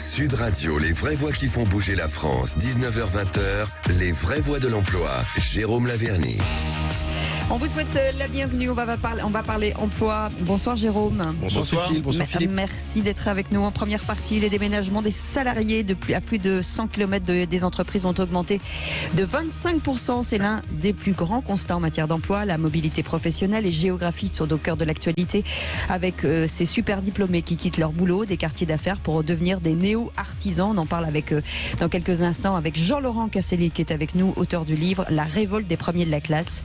Sud Radio, les vraies voix qui font bouger la France. 19h-20h, les vraies voix de l'emploi. Jérôme Laverny. On vous souhaite la bienvenue, on va parler emploi. Bonsoir Jérôme. Bonsoir Cécile, bonsoir Philippe. Merci d'être avec nous. En première partie, les déménagements des salariés à plus de 100 km des entreprises ont augmenté de 25%. C'est l'un des plus grands constats en matière d'emploi. La mobilité professionnelle et géographique sont au cœur de l'actualité, avec ces super diplômés qui quittent leur boulot des quartiers d'affaires pour devenir des néo-artisans. On en parle dans quelques instants avec Jean-Laurent Casselli qui est avec nous, auteur du livre La révolte des premiers de la classe.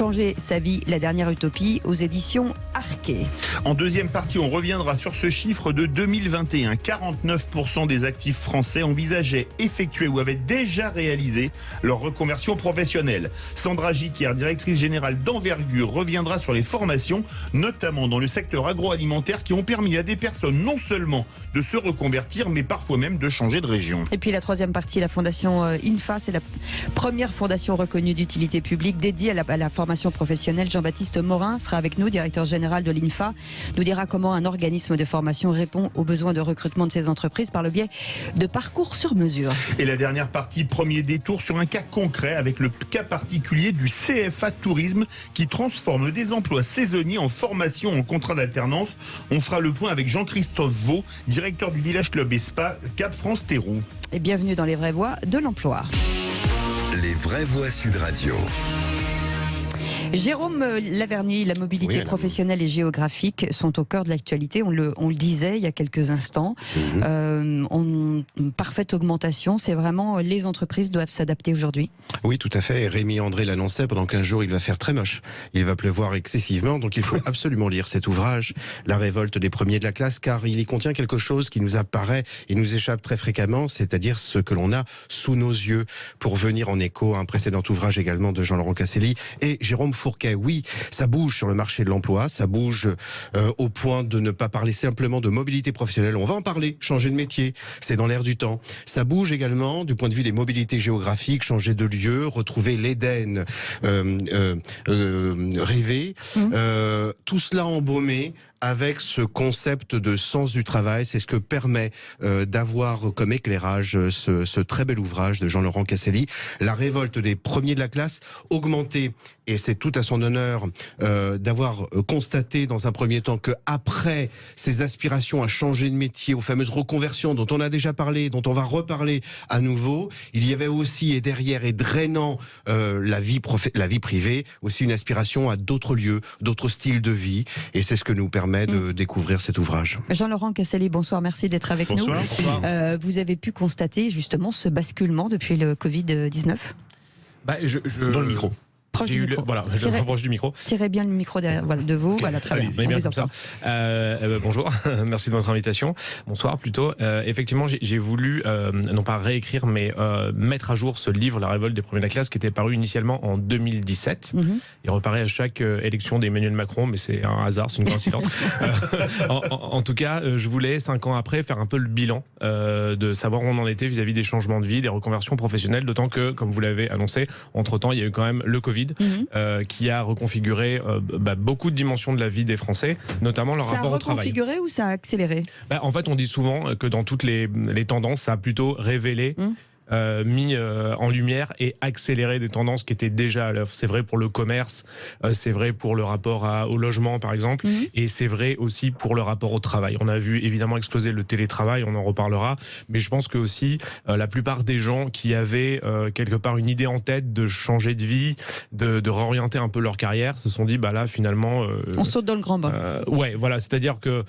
Changer sa vie, la dernière utopie, aux éditions Arquet. En deuxième partie, on reviendra sur ce chiffre de 2021. 49% des actifs français envisageaient, effectuer ou avaient déjà réalisé leur reconversion professionnelle. Sandra Giquière, directrice générale d'Envergure, reviendra sur les formations, notamment dans le secteur agroalimentaire, qui ont permis à des personnes non seulement de se reconvertir, mais parfois même de changer de région. Et puis la troisième partie, la fondation INFA, c'est la première fondation reconnue d'utilité publique dédiée à la formation professionnelle. Jean-Baptiste Morin sera avec nous, directeur général de l'INFA, nous dira comment un organisme de formation répond aux besoins de recrutement de ces entreprises par le biais de parcours sur mesure. Et la dernière partie, premier détour sur un cas concret avec le cas particulier du CFA Tourisme qui transforme des emplois saisonniers en formation en contrat d'alternance. On fera le point avec Jean-Christophe Vaux, directeur du Village Club et Spa Cap France-Théroux. Et bienvenue dans les vraies voix de l'emploi. Les vraies voix Sud Radio. Jérôme Laverny, la mobilité professionnelle et géographique sont au cœur de l'actualité. On le disait il y a quelques instants. Parfaite augmentation. C'est vraiment les entreprises doivent s'adapter aujourd'hui. Oui, tout à fait. Rémi André l'annonçait, pendant 15 jours, il va faire très moche. Il va pleuvoir excessivement. Donc il faut absolument lire cet ouvrage, La révolte des premiers de la classe, car il y contient quelque chose qui nous apparaît et nous échappe très fréquemment, c'est-à-dire ce que l'on a sous nos yeux, pour venir en écho à un précédent ouvrage également de Jean-Laurent Casselli et Jérôme Fourquet. Oui, ça bouge sur le marché de l'emploi, ça bouge au point de ne pas parler simplement de mobilité professionnelle. On va en parler, changer de métier, c'est dans l'air du temps. Ça bouge également du point de vue des mobilités géographiques, changer de lieu, retrouver l'Éden rêvé. Tout cela embaumé avec ce concept de sens du travail. C'est ce que permet d'avoir comme éclairage ce très bel ouvrage de Jean-Laurent Casselli, La révolte des premiers de la classe, augmenté, et c'est tout à son honneur d'avoir constaté dans un premier temps que après ces aspirations à changer de métier, aux fameuses reconversions dont on a déjà parlé, dont on va reparler à nouveau, il y avait aussi, et derrière, et drainant la vie privée, aussi une aspiration à d'autres lieux, d'autres styles de vie, et c'est ce que nous permet de découvrir cet ouvrage. Jean-Laurent Casselli, bonsoir, merci d'être avec nous. Bonsoir. Vous avez pu constater justement ce basculement depuis le Covid-19 ? Dans le micro. Proche du micro. Voilà, je m'approche du micro. Tirez bien le micro de vous. Okay. Voilà, très bien. On bien comme ça. Bonjour, merci de votre invitation. Bonsoir plutôt. Effectivement, j'ai voulu, non pas réécrire, mais mettre à jour ce livre, La révolte des premiers de la classe, qui était paru initialement en 2017. Il reparaît à chaque élection d'Emmanuel Macron, mais c'est un hasard, c'est une coïncidence. En tout cas, je voulais, 5 ans après, faire un peu le bilan de savoir où on en était vis-à-vis des changements de vie, des reconversions professionnelles, d'autant que, comme vous l'avez annoncé, entre-temps, il y a eu quand même le Covid, qui a reconfiguré beaucoup de dimensions de la vie des Français, notamment leur rapport au travail. Ça a reconfiguré ou ça a accéléré ? En fait, on dit souvent que dans toutes les tendances, ça a plutôt révélé mis en lumière et accéléré des tendances qui étaient déjà à l'œuvre. C'est vrai pour le commerce, c'est vrai pour le rapport au logement par exemple, et c'est vrai aussi pour le rapport au travail. On a vu évidemment exploser le télétravail, on en reparlera, mais je pense que aussi la plupart des gens qui avaient quelque part une idée en tête de changer de vie, de réorienter un peu leur carrière, se sont dit là finalement on saute dans le grand bain. Ouais, voilà, c'est-à-dire que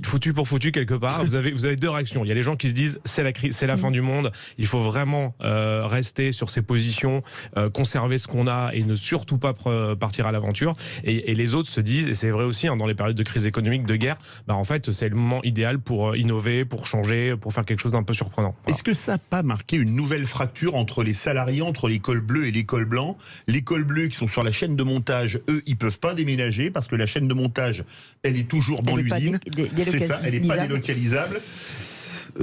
foutu pour foutu quelque part, vous avez deux réactions. Il y a les gens qui se disent c'est la crise, c'est la fin du monde, il faut vraiment rester sur ses positions, conserver ce qu'on a et ne surtout pas partir à l'aventure. Et les autres se disent, et c'est vrai aussi dans les périodes de crise économique, de guerre, en fait c'est le moment idéal pour innover, pour changer, pour faire quelque chose d'un peu surprenant. Voilà. Est-ce que ça n'a pas marqué une nouvelle fracture entre les salariés, entre l'école bleue et l'école blanc ? L'école bleue qui sont sur la chaîne de montage, eux, ils peuvent pas déménager parce que la chaîne de montage, elle est toujours dans l'usine. C'est ça, elle n'est pas délocalisable.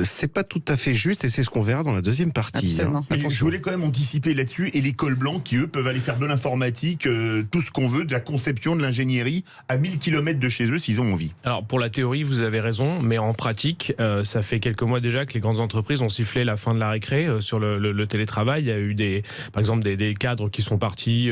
c'est pas tout à fait juste et c'est ce qu'on verra dans la deuxième partie. Absolument. Et je voulais quand même anticiper là-dessus, et les cols blancs qui, eux, peuvent aller faire de l'informatique, tout ce qu'on veut, de la conception, de l'ingénierie, à 1000 km de chez eux s'ils ont envie. Alors pour la théorie, vous avez raison, mais en pratique, ça fait quelques mois déjà que les grandes entreprises ont sifflé la fin de la récré sur le télétravail. Il y a eu par exemple des cadres qui sont partis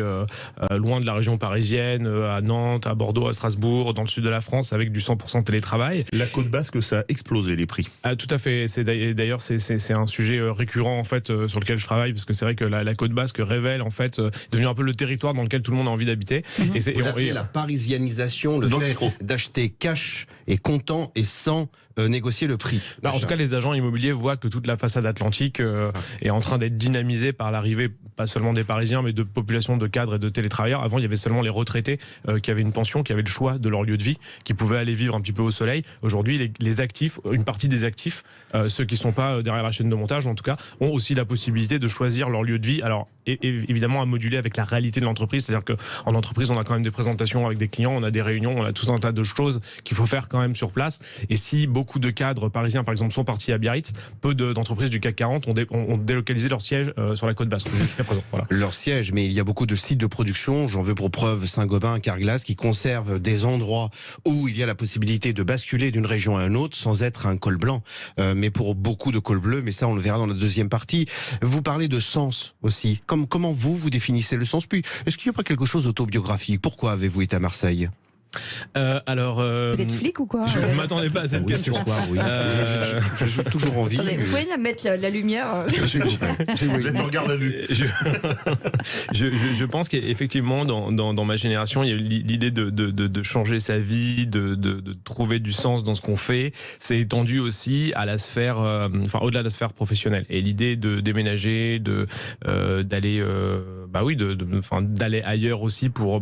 loin de la région parisienne, à Nantes, à Bordeaux, à Strasbourg, dans le sud de la France, avec du 100% télétravail. La côte basque, ça a explosé les prix. Tout à fait. D'ailleurs, c'est un sujet récurrent en fait sur lequel je travaille, parce que c'est vrai que la côte basque révèle en fait est devenu un peu le territoire dans lequel tout le monde a envie d'habiter. Et la parisianisation, le fait d'acheter cash et comptant et sans négocier le prix. En tout cas, les agents immobiliers voient que toute la façade atlantique est en train d'être dynamisée par l'arrivée, pas seulement des Parisiens, mais de populations de cadres et de télétravailleurs. Avant, il y avait seulement les retraités qui avaient une pension, qui avaient le choix de leur lieu de vie, qui pouvaient aller vivre un petit peu au soleil. Aujourd'hui, les actifs, une partie des actifs, ceux qui ne sont pas derrière la chaîne de montage, en tout cas, ont aussi la possibilité de choisir leur lieu de vie. Alors, évidemment, à moduler avec la réalité de l'entreprise. C'est-à-dire qu'en entreprise, on a quand même des présentations avec des clients, on a des réunions, on a tout un tas de choses qu'il faut faire quand même sur place. Et si beaucoup de cadres parisiens, par exemple, sont partis à Biarritz, peu d'entreprises du CAC 40 ont délocalisé leur siège sur la côte basque jusqu'à présent. Voilà. Leur siège, mais il y a beaucoup de sites de production, j'en veux pour preuve Saint-Gobain, Carglass, qui conservent des endroits où il y a la possibilité de basculer d'une région à une autre sans être un col blanc. Mais pour beaucoup de cols bleus, mais ça on le verra dans la deuxième partie. Vous parlez de sens aussi. Comment vous définissez le sens? Puis, est-ce qu'il n'y a pas quelque chose d'autobiographique? Pourquoi avez-vous été à Marseille? Vous êtes flic ou quoi? Je ne m'attendais pas à cette question. Ce soir, oui. J'ai toujours envie. Attendez, vous pouvez la mettre la lumière? Vous êtes en garde à vue. Je pense qu'effectivement, dans ma génération, il y a eu l'idée de changer sa vie, de trouver du sens dans ce qu'on fait. C'est étendu aussi à la sphère, au-delà de la sphère professionnelle. Et l'idée de déménager, d'aller, d'aller ailleurs aussi pour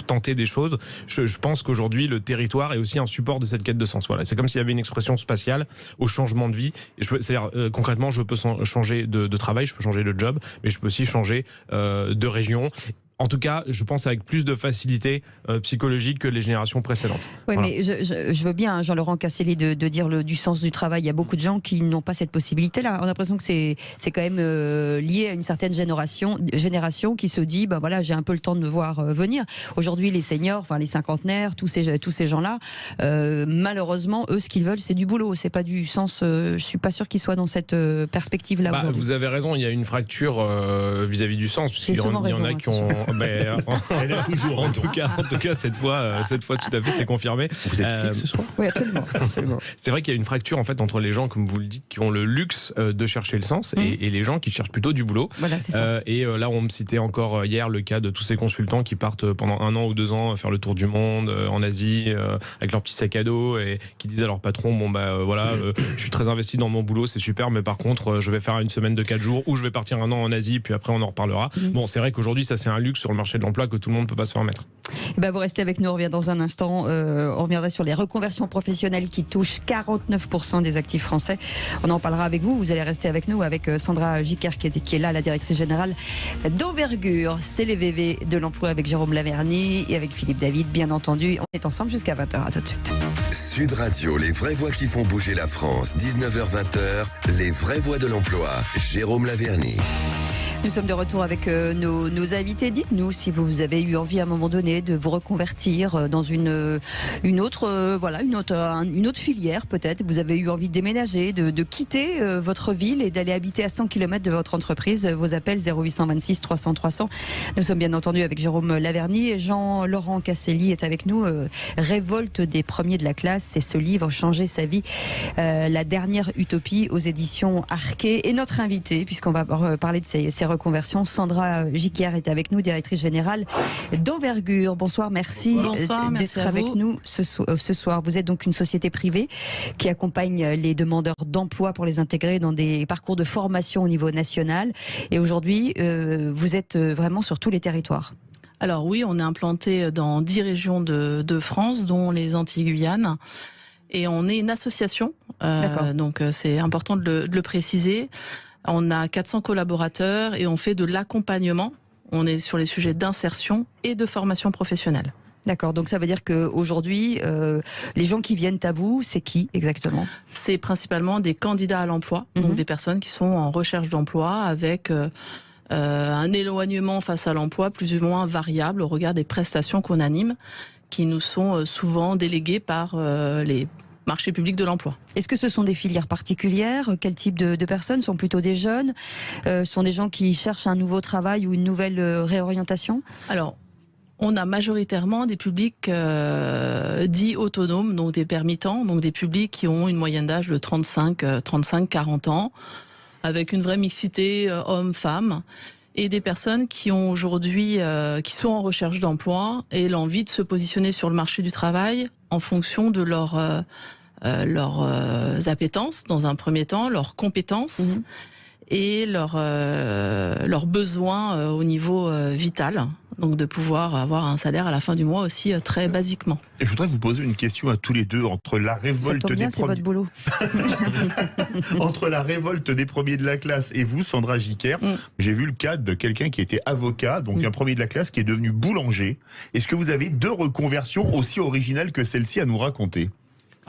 tenter des choses. Je pense qu'aujourd'hui, le territoire est aussi un support de cette quête de sens. Voilà, c'est comme s'il y avait une expression spatiale au changement de vie. C'est-à-dire, concrètement, je peux changer de travail, je peux changer de job, mais je peux aussi changer de région. En tout cas, je pense avec plus de facilité psychologique que les générations précédentes. Oui, voilà. mais je veux bien, Jean-Laurent Casselli, de dire du sens du travail. Il y a beaucoup de gens qui n'ont pas cette possibilité-là. On a l'impression que c'est quand même lié à une certaine génération qui se dit, j'ai un peu le temps de me voir venir. Aujourd'hui, les seniors, les cinquantenaires, tous ces gens-là, malheureusement, eux, ce qu'ils veulent, c'est du boulot. C'est pas du sens. Je suis pas sûr qu'ils soient dans cette perspective-là aujourd'hui. Vous avez raison. Il y a une fracture vis-à-vis du sens, puisqu'il y en a qui ont. En tout cas, cette fois, tout à fait, c'est confirmé. Vous êtes flic ce soir? Oui, absolument. C'est vrai qu'il y a une fracture en fait entre les gens, comme vous le dites, qui ont le luxe de chercher le sens et les gens qui cherchent plutôt du boulot. Voilà, c'est ça. Et là, on me citait encore hier le cas de tous ces consultants qui partent pendant 1 an ou 2 ans faire le tour du monde en Asie avec leur petit sac à dos et qui disent à leur patron je suis très investi dans mon boulot, c'est super, mais par contre, je vais faire une semaine de 4 jours ou je vais partir 1 an en Asie, puis après on en reparlera. Bon, c'est vrai qu'aujourd'hui, ça c'est un luxe sur le marché de l'emploi que tout le monde ne peut pas se permettre. Vous restez avec nous, on revient dans un instant. On reviendra sur les reconversions professionnelles qui touchent 49% des actifs français. On en parlera avec vous. Vous allez rester avec nous, avec Sandra Gicker qui est là, la directrice générale d'Envergure. C'est les VV de l'emploi avec Jérôme Laverny et avec Philippe David, bien entendu. On est ensemble jusqu'à 20h. À tout de suite. Sud Radio, les vraies voix qui font bouger la France. 19h-20h, les vraies voix de l'emploi. Jérôme Laverny. Nous sommes de retour avec nos invités. Dites-nous si vous avez eu envie à un moment donné de vous reconvertir dans une autre filière peut-être. Vous avez eu envie de déménager, de quitter votre ville et d'aller habiter à 100 km de votre entreprise. Vos appels 0826 300 300. Nous sommes bien entendu avec Jérôme Laverny et Jean-Laurent Casselli est avec nous. Révolte des premiers de la classe, c'est ce livre Changer sa vie, la dernière utopie aux éditions Arquet. Et notre invité, puisqu'on va parler de ces reconversion. Sandra Gicker est avec nous, directrice générale d'Envergure. Bonsoir, merci d'être avec nous ce soir. Vous êtes donc une société privée qui accompagne les demandeurs d'emploi pour les intégrer dans des parcours de formation au niveau national. Et aujourd'hui, vous êtes vraiment sur tous les territoires. Alors oui, on est implanté dans 10 régions de France, dont les Antilles-Guyane. Et on est une association, donc c'est important de le préciser. On a 400 collaborateurs et on fait de l'accompagnement. On est sur les sujets d'insertion et de formation professionnelle. D'accord, donc ça veut dire qu'aujourd'hui, les gens qui viennent à vous, c'est qui exactement? C'est principalement des candidats à l'emploi, donc des personnes qui sont en recherche d'emploi avec un éloignement face à l'emploi plus ou moins variable au regard des prestations qu'on anime, qui nous sont souvent déléguées par les marchés publics de l'emploi. Est-ce que ce sont des filières particulières? Quel type de personnes? Sont plutôt des jeunes? Sont des gens qui cherchent un nouveau travail ou une nouvelle réorientation? Alors, on a majoritairement des publics dits autonomes, donc des permittents, donc des publics qui ont une moyenne d'âge de 35-40 ans, avec une vraie mixité hommes-femmes, et des personnes qui ont aujourd'hui, qui sont en recherche d'emploi et l'envie de se positionner sur le marché du travail en fonction de leurs appétences dans un premier temps, leurs compétences. Et leurs besoins au niveau vital, donc de pouvoir avoir un salaire à la fin du mois aussi très basiquement. Et je voudrais vous poser une question à tous les deux entre la révolte ça tombe bien, des c'est votre boulot. entre la révolte des premiers de la classe et vous, Sandra Jiquer, j'ai vu le cas de quelqu'un qui était avocat, donc un premier de la classe qui est devenu boulanger. Est-ce que vous avez 2 reconversions aussi originales que celle-ci à nous raconter?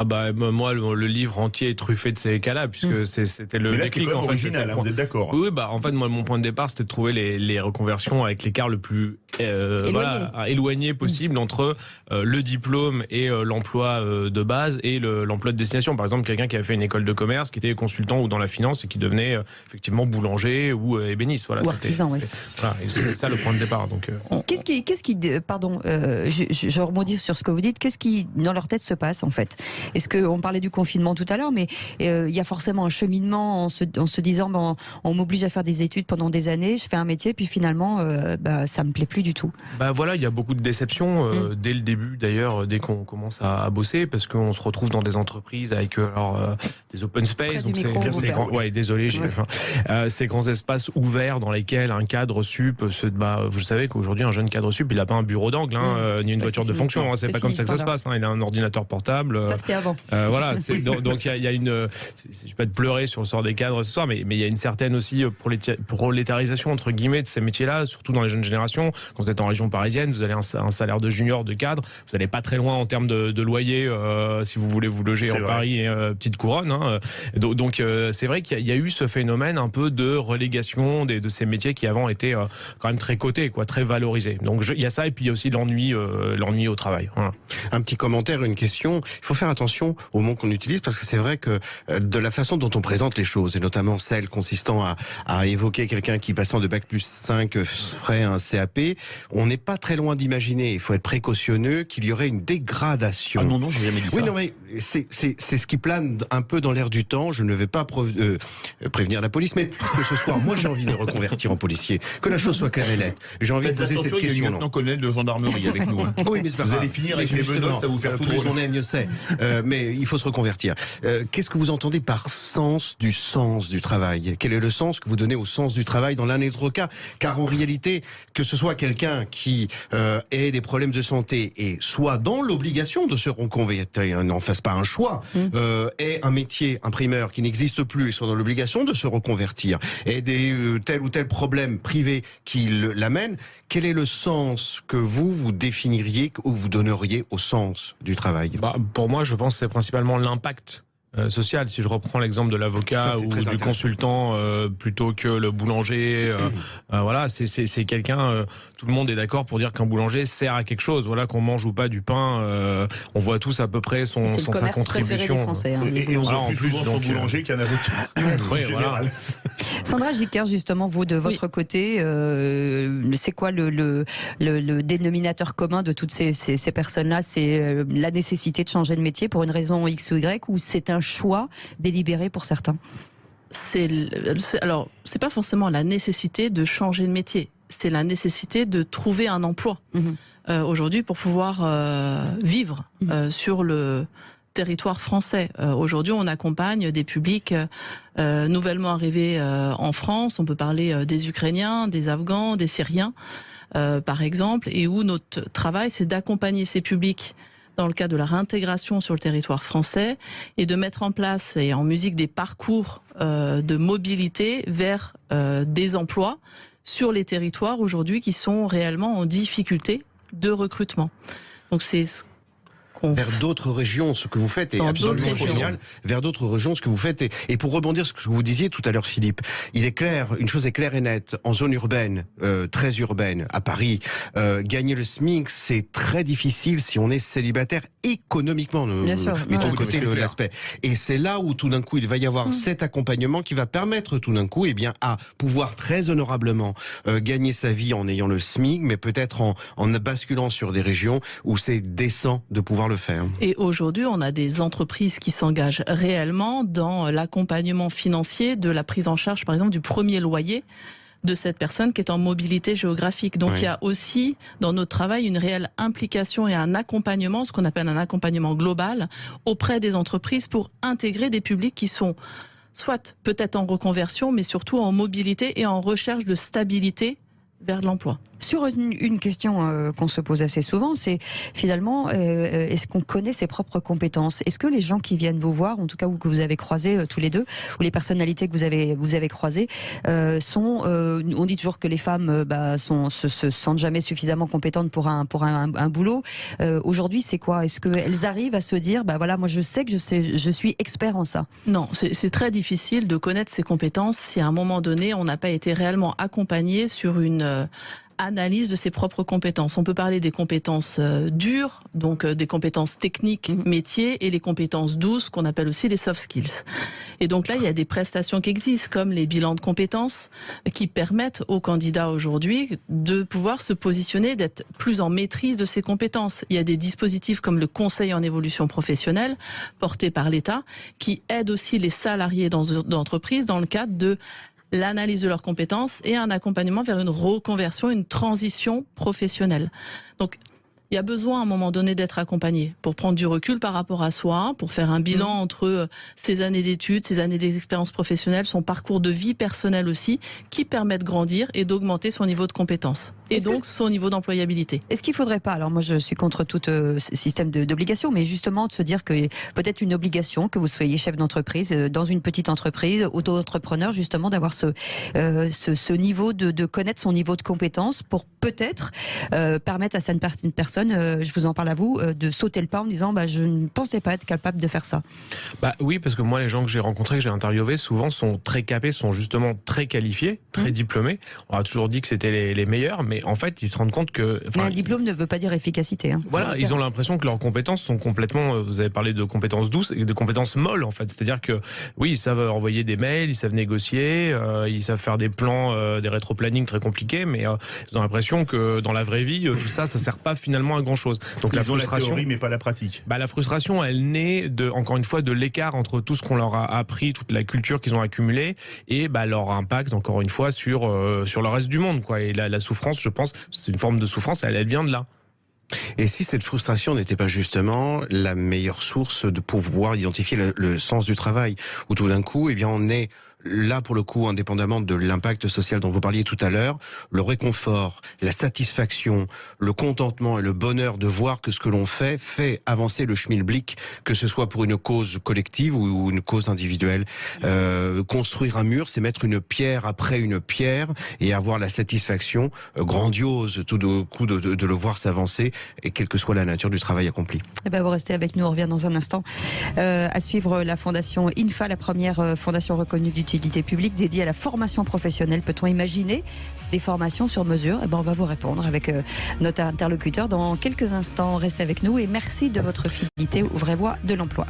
Ah bah moi le livre entier est truffé de ces cas-là puisque c'était le déclic en fait. Original, vous êtes d'accord? Oui, bah en fait moi mon point de départ c'était de trouver les reconversions avec l'écart le plus éloigné possible entre le diplôme et l'emploi de base et l'emploi de destination. Par exemple, quelqu'un qui avait fait une école de commerce, qui était consultant ou dans la finance et qui devenait effectivement boulanger ou ébéniste. Voilà, ou artisan, oui. Voilà, c'est ça le point de départ. Donc qu'est-ce qui pardon, je rebondis sur ce que vous dites. Qu'est-ce qui dans leur tête se passe en fait? Est-ce qu'on parlait du confinement tout à l'heure, mais il y a forcément un cheminement en se disant on m'oblige à faire des études pendant des années, je fais un métier, puis finalement ça me plaît plus du tout. Bah voilà, il y a beaucoup de déceptions dès le début d'ailleurs, dès qu'on commence à bosser, parce qu'on se retrouve dans des entreprises avec des open space, donc c'est grand, ouais, désolé, j'ai faim. Ces grands espaces ouverts dans lesquels un cadre sup, vous savez qu'aujourd'hui un jeune cadre sup, il n'a pas un bureau d'angle, ni une voiture de fonction, c'est pas comme ça que ça se passe. Il a un ordinateur portable. Ça c'était avant. Voilà, donc il y a une, je vais pas te pleurer sur le sort des cadres ce soir, mais il y a une certaine aussi prolétarisation entre guillemets de ces métiers-là, surtout dans les jeunes générations. Quand vous êtes en région parisienne, vous avez un salaire de junior, de cadre, vous n'allez pas très loin en termes de loyer si vous voulez vous loger en Paris et petite couronne. Donc c'est vrai qu'il y a eu ce phénomène un peu de relégation de ces métiers qui avant étaient quand même très cotés, très valorisés. Donc il y a ça et puis il y a aussi l'ennui au travail. Voilà. Un petit commentaire, une question. Il faut faire attention aux mots qu'on utilise parce que c'est vrai que de la façon dont on présente les choses, et notamment celle consistant à évoquer quelqu'un qui passant de Bac+5 ferait un CAP, on n'est pas très loin d'imaginer, il faut être précautionneux, qu'il y aurait une dégradation. Ah non, j'ai jamais dit ça. Oui, non, mais c'est ce qui plane un peu dans l'air du temps. Je ne vais pas prévenir la police, mais que ce soir, moi j'ai envie de me reconvertir en policier, que la chose soit claire et nette. J'ai envie de poser cette question. Il y a un lieutenant-colonel de gendarmerie avec nous. Oui, mais c'est pas vous grave. Allez finir avec les menottes, ça vous faire tout plus on est, mieux c'est. Mais il faut se reconvertir. Qu'est-ce que vous entendez par sens du travail? Quel est le sens que vous donnez au sens du travail dans l'un et l'autre cas? Car en réalité, que ce soit quelqu'un qui ait des problèmes de santé et soit dans l'obligation de se reconvertir, n'en fasse pas un choix, ait un métier, imprimeur qui n'existe plus et soit dans l'obligation de se reconvertir, et tel ou tel problème privé qui l'amène, quel est le sens que vous définiriez ou vous donneriez au sens du travail? Pour moi, je pense que c'est principalement l'impact social. Si je reprends l'exemple de l'avocat ou du consultant plutôt que le boulanger, voilà, c'est quelqu'un. Tout le monde est d'accord pour dire qu'un boulanger sert à quelque chose. Voilà, qu'on mange ou pas du pain, on voit tous à peu près sa contribution. Des Français, et on voit plus souvent son boulanger qu'un avocat. Oui, voilà. Sandra Jiquer, justement, vous de votre côté, c'est quoi le dénominateur commun de toutes ces personnes-là? C'est la nécessité de changer de métier pour une raison X ou Y, ou c'est un choix délibéré pour certains? Alors, c'est pas forcément la nécessité de changer de métier, c'est la nécessité de trouver un emploi. Aujourd'hui, pour pouvoir vivre sur le territoire français. Aujourd'hui, on accompagne des publics nouvellement arrivés en France. On peut parler des Ukrainiens, des Afghans, des Syriens, par exemple, et où notre travail, c'est d'accompagner ces publics dans le cadre de la réintégration sur le territoire français et de mettre en place et en musique des parcours de mobilité vers des emplois sur les territoires aujourd'hui qui sont réellement en difficulté de recrutement. Donc c'est vers d'autres régions, ce que vous faites est absolument génial. Vers d'autres régions, ce que vous faites et pour rebondir sur ce que vous disiez tout à l'heure, Philippe, il est clair, une chose est claire et nette, en zone urbaine, très urbaine, à Paris, gagner le SMIC, c'est très difficile si on est célibataire économiquement. Mettons de côté l'aspect. Et c'est là où tout d'un coup, il va y avoir cet accompagnement qui va permettre tout d'un coup, à pouvoir très honorablement gagner sa vie en ayant le SMIC, mais peut-être en basculant sur des régions où c'est décent de pouvoir le faire. Et aujourd'hui, on a des entreprises qui s'engagent réellement dans l'accompagnement financier de la prise en charge, par exemple, du premier loyer de cette personne qui est en mobilité géographique. Donc il y a aussi dans notre travail une réelle implication et un accompagnement, ce qu'on appelle un accompagnement global, auprès des entreprises pour intégrer des publics qui sont soit peut-être en reconversion, mais surtout en mobilité et en recherche de stabilité vers l'emploi. Sur une question qu'on se pose assez souvent, c'est finalement, est-ce qu'on connaît ses propres compétences? Est-ce que les gens qui viennent vous voir, en tout cas ou que vous avez croisés tous les deux, ou les personnalités que vous avez croisées, on dit toujours que les femmes se sentent jamais suffisamment compétentes pour un boulot. Aujourd'hui, c'est quoi? Est-ce qu'elles arrivent à se dire, voilà, moi je sais que je suis expert en ça? Non, c'est très difficile de connaître ses compétences si à un moment donné, on n'a pas été réellement accompagné sur une analyse de ses propres compétences. On peut parler des compétences dures, donc des compétences techniques, métiers, et les compétences douces, qu'on appelle aussi les soft skills. Et donc là, il y a des prestations qui existent, comme les bilans de compétences, qui permettent aux candidats aujourd'hui de pouvoir se positionner, d'être plus en maîtrise de ses compétences. Il y a des dispositifs comme le conseil en évolution professionnelle, porté par l'État, qui aident aussi les salariés d'entreprise dans le cadre de l'analyse de leurs compétences et un accompagnement vers une reconversion, une transition professionnelle. Donc, il y a besoin à un moment donné d'être accompagné pour prendre du recul par rapport à soi, pour faire un bilan entre ses années d'études, ses années d'expérience professionnelle, son parcours de vie personnelle aussi, qui permet de grandir et d'augmenter son niveau de compétence et donc son niveau d'employabilité. Est-ce qu'il ne faudrait pas, alors moi je suis contre tout système d'obligation, mais justement de se dire que peut-être une obligation que vous soyez chef d'entreprise, dans une petite entreprise, auto-entrepreneur, justement d'avoir ce niveau de connaître son niveau de compétence pour peut-être permettre à certaines personnes, je vous en parle à vous, de sauter le pas en disant je ne pensais pas être capable de faire ça. Oui, parce que moi les gens que j'ai rencontrés, que j'ai interviewés, souvent sont très capés, sont justement très qualifiés, très diplômés. On a toujours dit que c'était les meilleurs, mais en fait ils se rendent compte que... Mais un diplôme ne veut pas dire efficacité. Voilà, ils ont l'impression que leurs compétences sont complètement... Vous avez parlé de compétences douces et de compétences molles en fait. C'est-à-dire que oui, ils savent envoyer des mails, ils savent négocier, ils savent faire des plans, des rétro-planning très compliqués, mais ils ont l'impression que dans la vraie vie, tout ça sert pas finalement à grand chose. Donc la frustration, mais pas la pratique. La frustration, elle naît encore une fois de l'écart entre tout ce qu'on leur a appris, toute la culture qu'ils ont accumulée et leur impact encore une fois sur le reste du monde, quoi. Et la souffrance, je pense, c'est une forme de souffrance, elle vient de là. Et si cette frustration n'était pas justement la meilleure source de pouvoir identifier le sens du travail, où tout d'un coup, on est là pour le coup, indépendamment de l'impact social dont vous parliez tout à l'heure, le réconfort, la satisfaction, le contentement et le bonheur de voir que ce que l'on fait avancer le schmilblick, que ce soit pour une cause collective ou une cause individuelle. Construire un mur, c'est mettre une pierre après une pierre et avoir la satisfaction grandiose tout d'un coup de le voir s'avancer, et quelle que soit la nature du travail accompli. Vous restez avec nous, on revient dans un instant. À suivre la fondation INFA, la première fondation reconnue d'utilité publique dédiée à la formation professionnelle. Peut-on imaginer des formations sur mesure? On va vous répondre avec notre interlocuteur dans quelques instants. Restez avec nous et merci de votre fidélité aux vraies voix de l'emploi.